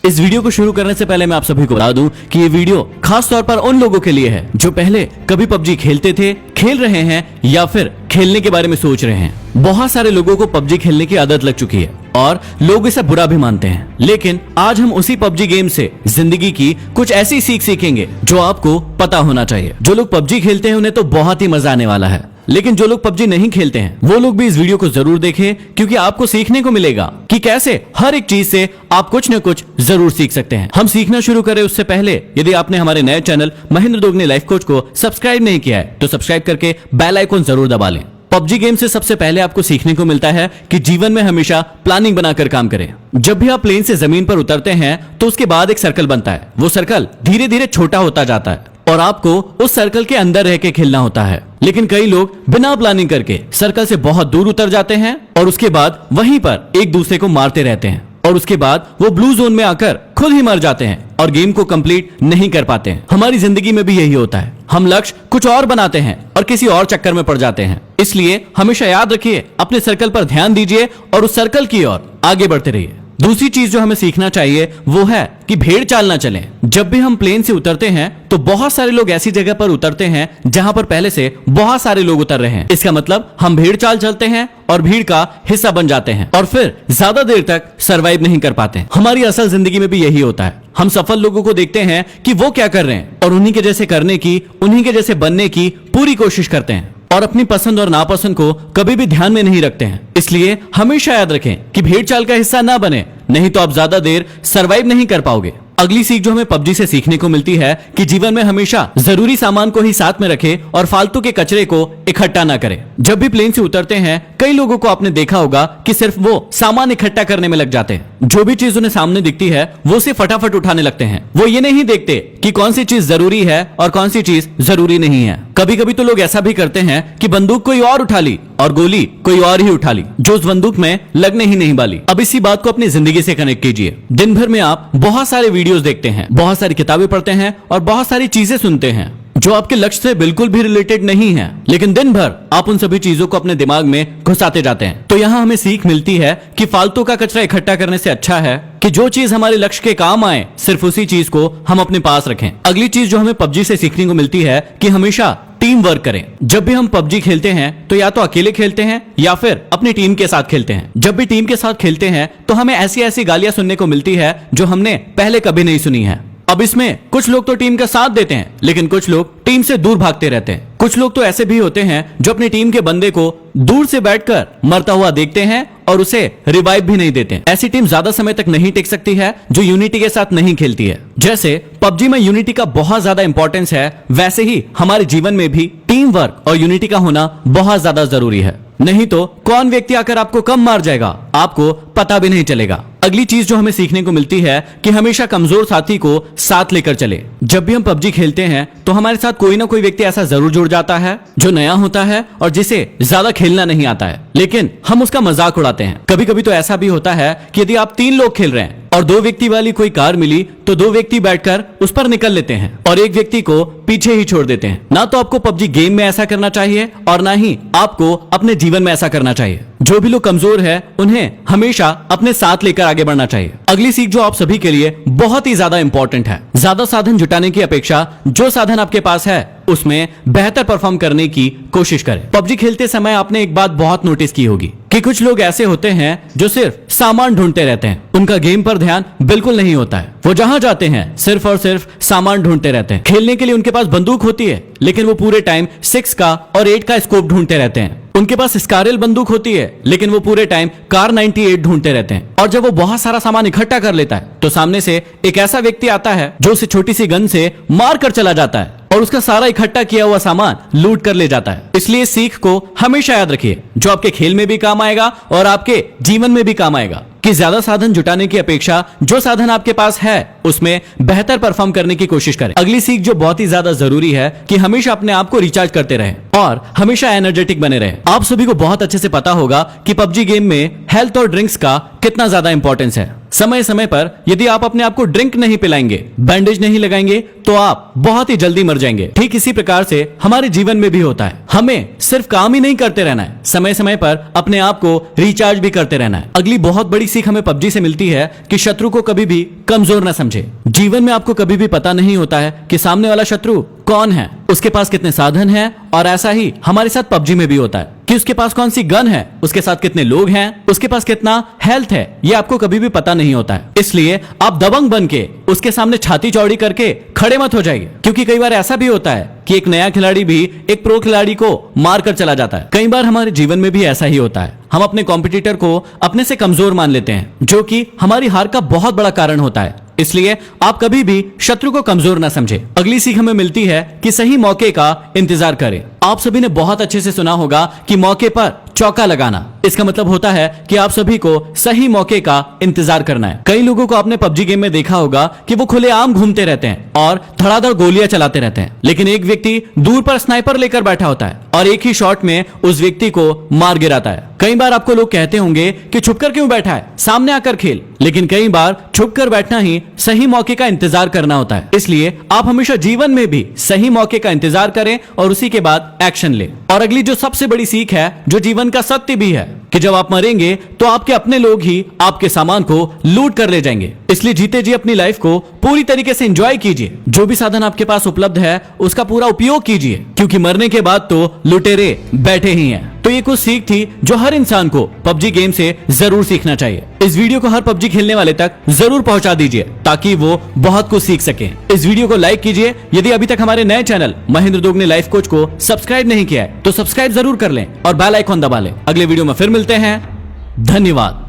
इस वीडियो को शुरू करने से पहले मैं आप सभी को बता दूं कि ये वीडियो खास तौर पर उन लोगों के लिए है जो पहले कभी पबजी खेलते थे, खेल रहे हैं या फिर खेलने के बारे में सोच रहे हैं। बहुत सारे लोगों को पबजी खेलने की आदत लग चुकी है और लोग इसे बुरा भी मानते हैं, लेकिन आज हम उसी पबजी गेम से जिंदगी की कुछ ऐसी सीख सीखेंगे जो आपको पता होना चाहिए। जो लोग पबजी खेलते हैं उन्हें तो बहुत ही मजा आने वाला है, लेकिन जो लोग पबजी नहीं खेलते हैं वो लोग भी इस वीडियो को जरूर देखें, क्योंकि आपको सीखने को मिलेगा कि कैसे हर एक चीज से आप कुछ न कुछ जरूर सीख सकते हैं। हम सीखना शुरू करें उससे पहले यदि आपने हमारे नए channel Mahendra Dogne life coach को सब्सक्राइब नहीं किया है तो सब्सक्राइब करके बेल आइकन जरूर दबा लें। पबजी गेम से सबसे पहले आपको सीखने को मिलता है कि जीवन में हमेशा प्लानिंग बनाकर काम करें। जब भी आप प्लेन से जमीन पर उतरते हैं तो उसके बाद एक सर्कल बनता है। वो सर्कल धीरे धीरे छोटा होता जाता है और आपको उस सर्कल के अंदर रह के खेलना होता है, लेकिन कई लोग बिना प्लानिंग करके सर्कल से बहुत दूर उतर जाते हैं और उसके बाद वहीं पर एक दूसरे को मारते रहते हैं और उसके बाद वो ब्लू जोन में आकर खुद ही मर जाते हैं और गेम को कंप्लीट नहीं कर पाते हैं। हमारी जिंदगी में भी यही होता है, हम लक्ष्य कुछ और बनाते हैं और किसी और चक्कर में पड़ जाते हैं। इसलिए हमेशा याद रखिए, अपने सर्कल पर ध्यान दीजिए और उस सर्कल की ओर आगे बढ़ते रहिए। दूसरी चीज जो हमें सीखना चाहिए वो है कि भेड़ चाल ना चलें। जब भी हम प्लेन से उतरते हैं तो बहुत सारे लोग ऐसी जगह पर उतरते हैं जहां पर पहले से बहुत सारे लोग उतर रहे हैं। इसका मतलब हम भेड़ चाल चलते हैं और भीड़ का हिस्सा बन जाते हैं और फिर ज्यादा देर तक सरवाइव नहीं कर पाते। हमारी असल जिंदगी में भी यही होता है। हम सफल लोगों को देखते हैं कि वो क्या कर रहे हैं और उन्हीं के जैसे करने की, उन्हीं के जैसे बनने की पूरी कोशिश करते हैं और अपनी पसंद और नापसंद को कभी भी ध्यान में नहीं रखते हैं। इसलिए हमेशा याद रखें कि भेड़ चाल का हिस्सा ना बने, नहीं तो आप ज्यादा देर सरवाइव नहीं कर पाओगे। अगली सीख जो हमें पबजी से सीखने को मिलती है कि जीवन में हमेशा जरूरी सामान को ही साथ में रखें और फालतू के कचरे को इकट्ठा ना करें। जब भी प्लेन से उतरते हैं कई लोगों को आपने देखा होगा कि सिर्फ वो सामान इकट्ठा करने में लग जाते हैं। जो भी चीज उन्हें सामने दिखती है वो उसे फटाफट उठाने लगते हैं। वो ये नहीं देखते कि कौन सी चीज जरूरी है और कौन सी चीज जरूरी नहीं है। कभी कभी तो लोग ऐसा भी करते हैं कि बंदूक कोई और उठा ली और गोली कोई और ही उठा ली जो उस बंदूक में लगने ही नहीं वाली। अब इसी बात को अपनी जिंदगी से कनेक्ट कीजिए। दिन भर में आप बहुत सारे वीडियोस देखते हैं, बहुत सारी किताबें पढ़ते हैं और बहुत सारी चीजें सुनते हैं जो आपके लक्ष्य से बिल्कुल भी रिलेटेड नहीं है, लेकिन दिन भर आप उन सभी चीजों को अपने दिमाग में घुसाते जाते हैं। तो यहाँ हमें सीख मिलती है कि फालतू का कचरा इकट्ठा करने से अच्छा है कि जो चीज हमारे लक्ष्य के काम आए सिर्फ उसी चीज को हम अपने पास रखें। अगली चीज जो हमें पबजी से सीखने को मिलती है कि हमेशा टीम वर्क करें। जब भी हम पबजी खेलते हैं तो या तो अकेले खेलते हैं या फिर अपनी टीम के साथ खेलते हैं। जब भी टीम के साथ खेलते हैं तो हमें ऐसी ऐसी गालियां सुनने को मिलती है जो हमने पहले कभी नहीं सुनी है। अब इसमें कुछ लोग तो टीम का साथ देते हैं, लेकिन कुछ लोग टीम से दूर भागते रहते हैं। कुछ लोग तो ऐसे भी होते हैं जो अपनी टीम के बंदे को दूर से बैठकर मरता हुआ देखते हैं और उसे रिवाइव भी नहीं देते। ऐसी टीम ज्यादा समय तक नहीं टिक सकती है जो यूनिटी के साथ नहीं खेलती है। जैसे पबजी में यूनिटी का बहुत ज्यादा इंपॉर्टेंस है, वैसे ही हमारे जीवन में भी टीम वर्क और यूनिटी का होना बहुत ज्यादा जरूरी है। नहीं तो कौन व्यक्ति आकर आपको कम मार जाएगा आपको पता भी नहीं चलेगा। अगली चीज जो हमें सीखने को मिलती है कि हमेशा कमजोर साथी को साथ लेकर चले। जब भी हम पबजी खेलते हैं तो हमारे साथ कोई ना कोई व्यक्ति ऐसा जरूर जुड़ जाता है जो नया होता है और जिसे ज्यादा खेलना नहीं आता है, लेकिन हम उसका मजाक उड़ाते हैं। कभी कभी तो ऐसा भी होता है कि यदि आप 3 लोग खेल रहे हैं और 2 व्यक्ति वाली कोई कार मिली तो 2 व्यक्ति बैठकर उस पर निकल लेते हैं और एक व्यक्ति को पीछे ही छोड़ देते हैं। ना तो आपको पबजी गेम में ऐसा करना चाहिए और ना ही आपको अपने जीवन में ऐसा करना चाहिए। जो भी लोग कमजोर है उन्हें हमेशा अपने साथ लेकर आगे बढ़ना चाहिए। अगली सीख जो आप सभी के लिए बहुत ही ज्यादा इंपॉर्टेंट है, ज्यादा साधन जुटाने की अपेक्षा जो साधन आपके पास है उसमें बेहतर परफॉर्म करने की कोशिश करें। पबजी खेलते समय आपने एक बात बहुत नोटिस की होगी कि कुछ लोग ऐसे होते हैं जो सिर्फ सामान ढूंढते रहते हैं। उनका गेम पर ध्यान बिल्कुल नहीं होता है। वो जहां जाते हैं सिर्फ और सिर्फ सामान ढूंढते रहते हैं। खेलने के लिए उनके पास बंदूक होती है, लेकिन वो पूरे टाइम 6 का और 8 का स्कोप ढूंढते रहते हैं। उनके पास स्कारल बंदूक होती है, लेकिन वो पूरे टाइम कार 98 ढूंढते रहते हैं। और जब वो बहुत सारा सामान इकट्ठा कर लेता है तो सामने से एक ऐसा व्यक्ति आता है जो उसे छोटी सी गन से मार कर चला जाता है और उसका सारा इकट्ठा किया हुआ सामान लूट कर ले जाता है। इसलिए इस सीख को हमेशा याद रखिए, जो आपके खेल में भी काम आएगा और आपके जीवन में भी काम आएगा, कि ज्यादा साधन जुटाने की अपेक्षा जो साधन आपके पास है उसमें बेहतर परफॉर्म करने की कोशिश करें। अगली सीख जो बहुत ही ज्यादा जरूरी है कि हमेशा अपने आप को रिचार्ज करते रहें और हमेशा एनर्जेटिक बने रहें। आप सभी को बहुत अच्छे से पता होगा कि पबजी गेम में हेल्थ और ड्रिंक्स का कितना ज्यादा इंपॉर्टेंस है। समय समय पर यदि आप अपने आप को ड्रिंक नहीं पिलाएंगे, बैंडेज नहीं लगाएंगे तो आप बहुत ही जल्दी मर जाएंगे। ठीक इसी प्रकार से हमारे जीवन में भी होता है। हमें सिर्फ काम ही नहीं करते रहना है, समय समय पर अपने आप को रिचार्ज भी करते रहना है। अगली बहुत बड़ी सीख हमें पबजी से मिलती है कि शत्रु को कभी भी कमजोर ना समझे। जीवन में आपको कभी भी पता नहीं होता है कि सामने वाला शत्रु कौन है, उसके पास कितने साधन हैं, और ऐसा ही हमारे साथ पबजी में भी होता है कि उसके पास कौन सी गन है, उसके साथ कितने लोग हैं, उसके पास कितना हेल्थ है, ये आपको कभी भी पता नहीं होता है। इसलिए आप दबंग बन के उसके सामने छाती चौड़ी करके खड़े मत हो जाइए, क्योंकि कई बार ऐसा भी होता है कि एक नया खिलाड़ी भी एक प्रो खिलाड़ी को मार कर चला जाता है। कई बार हमारे जीवन में भी ऐसा ही होता है, हम अपने कॉम्पिटिटर को अपने से कमजोर मान लेते हैं, जो कि हमारी हार का बहुत बड़ा कारण होता है। इसलिए आप कभी भी शत्रु को कमजोर ना समझे। अगली सीख हमें मिलती है कि सही मौके का इंतजार करें। आप सभी ने बहुत अच्छे से सुना होगा कि मौके पर चौका लगाना, इसका मतलब होता है कि आप सभी को सही मौके का इंतजार करना है। कई लोगों को आपने पबजी गेम में देखा होगा कि वो खुलेआम घूमते रहते हैं और धड़ाधड़ गोलियां चलाते रहते हैं, लेकिन एक व्यक्ति दूर पर स्नाइपर लेकर बैठा होता है और एक ही शॉट में उस व्यक्ति को मार गिराता है। कई बार आपको लोग कहते होंगे कि छुपकर क्यों बैठा है, सामने आकर खेल, लेकिन कई बार छुपकर बैठना ही सही मौके का इंतजार करना होता है। इसलिए आप हमेशा जीवन में भी सही मौके का इंतजार करें और उसी के बाद एक्शन लें। और अगली जो सबसे बड़ी सीख है, जो जीवन का सत्य भी है, कि जब आप मरेंगे तो आपके अपने लोग ही आपके सामान को लूट कर ले जाएंगे। इसलिए जीते जी अपनी लाइफ को पूरी तरीके से एंजॉय कीजिए। जो भी साधन आपके पास उपलब्ध है उसका पूरा उपयोग कीजिए, क्योंकि मरने के बाद तो लुटेरे बैठे ही हैं। तो ये कुछ सीख थी जो हर इंसान को पबजी गेम से जरूर सीखना चाहिए। इस वीडियो को हर पबजी खेलने वाले तक जरूर पहुंचा दीजिए ताकि वो बहुत कुछ सीख सके। इस वीडियो को लाइक कीजिए। यदि अभी तक हमारे नए channel Mahendra Dogne life coach को सब्सक्राइब नहीं किया है तो सब्सक्राइब जरूर कर लें और बेल आइकॉन दबा लें। अगले वीडियो में फिर मिलते हैं। धन्यवाद।